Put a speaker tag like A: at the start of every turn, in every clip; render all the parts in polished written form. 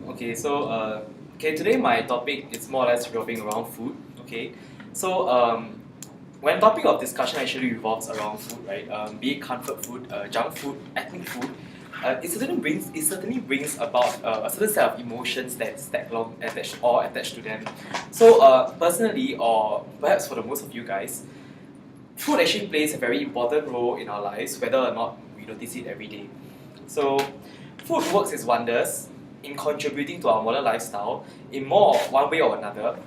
A: Okay, today my topic is more or less revolving around food. Okay, so when topic of discussion actually revolves around food, right? Be it comfort food, junk food, ethnic food, it certainly brings about a certain set of emotions that's tag along attached to them. So personally, or perhaps for the most of you guys, food actually plays a very important role in our lives, whether or not we notice it every day. So, food works its wonders in contributing to our modern lifestyle in more one way or another.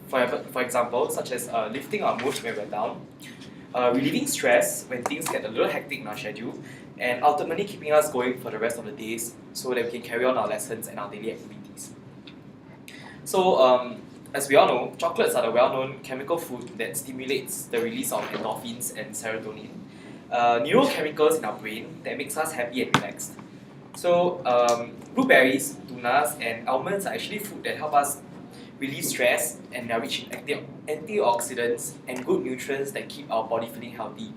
A: For example, such as lifting our mood when we're down, relieving stress when things get a little hectic in our schedule, and ultimately keeping us going for the rest of the days so that we can carry on our lessons and our daily activities. So, as we all know, chocolates are the well-known chemical food that stimulates the release of endorphins and serotonin, neurochemicals in our brain that makes us happy and relaxed. So, blueberries, tunas, and almonds are actually food that help us relieve stress and they are rich in antioxidants and good nutrients that keep our body feeling healthy.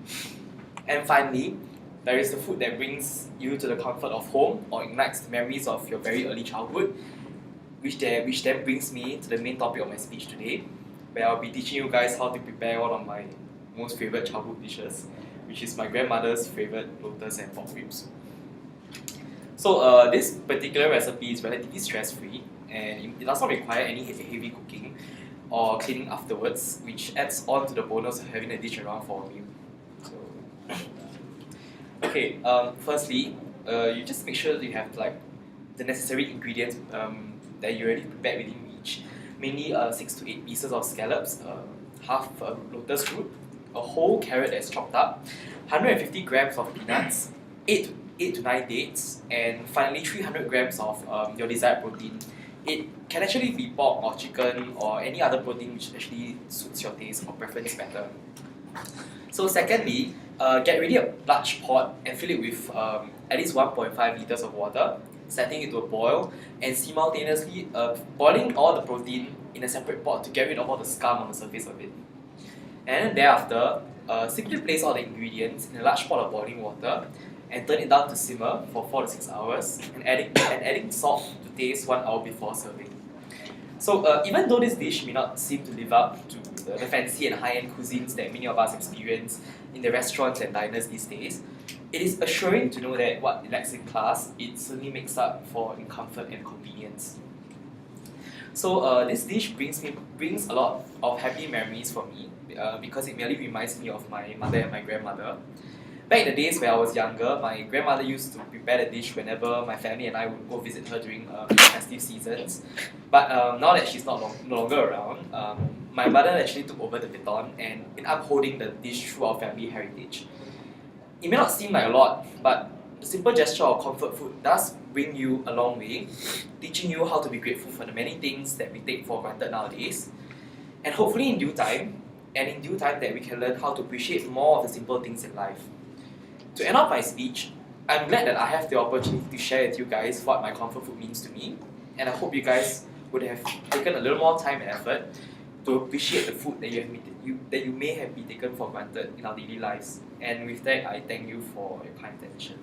A: And finally, there is the food that brings you to the comfort of home or ignites the memories of your very early childhood, which then brings me to the main topic of my speech today, where I'll be teaching you guys how to prepare one of my most favorite childhood dishes, which is my grandmother's favorite lotus and pork ribs. So this particular recipe is relatively stress-free, and it does not require any heavy cooking or cleaning afterwards, which adds on to the bonus of having a dish around for a meal. So, okay, firstly, you just make sure that you have like the necessary ingredients that you already prepared within reach. Mainly 6 to 8 pieces of scallops, half lotus root, a whole carrot that's chopped up, 150 grams of peanuts, 8 to 9 dates, and finally 300 grams of your desired protein. It can actually be pork or chicken or any other protein which actually suits your taste or preference better. So secondly, get ready a large pot and fill it with at least 1.5 liters of water, setting it to a boil, and simultaneously boiling all the protein in a separate pot to get rid of all the scum on the surface of it. And then thereafter, simply place all the ingredients in a large pot of boiling water and turn it down to simmer for 4 to 6 hours, and adding salt to taste 1 hour before serving. So even though this dish may not seem to live up to the fancy and high-end cuisines that many of us experience in the restaurants and diners these days, it is assuring to know that what it lacks in class, it certainly makes up for in comfort and convenience. So this dish brings a lot of happy memories for me because it merely reminds me of my mother and my grandmother. Back in the days when I was younger, my grandmother used to prepare the dish whenever my family and I would go visit her during festive seasons. But now that she's no longer around, my mother actually took over the baton and in upholding the dish through our family heritage. It may not seem like a lot, but the simple gesture of comfort food does bring you a long way, teaching you how to be grateful for the many things that we take for granted nowadays. And hopefully in due time that we can learn how to appreciate more of the simple things in life. To end off my speech, I'm glad that I have the opportunity to share with you guys what my comfort food means to me, and I hope you guys would have taken a little more time and effort to appreciate the food that you may have been taken for granted in our daily lives. And with that, I thank you for your kind attention.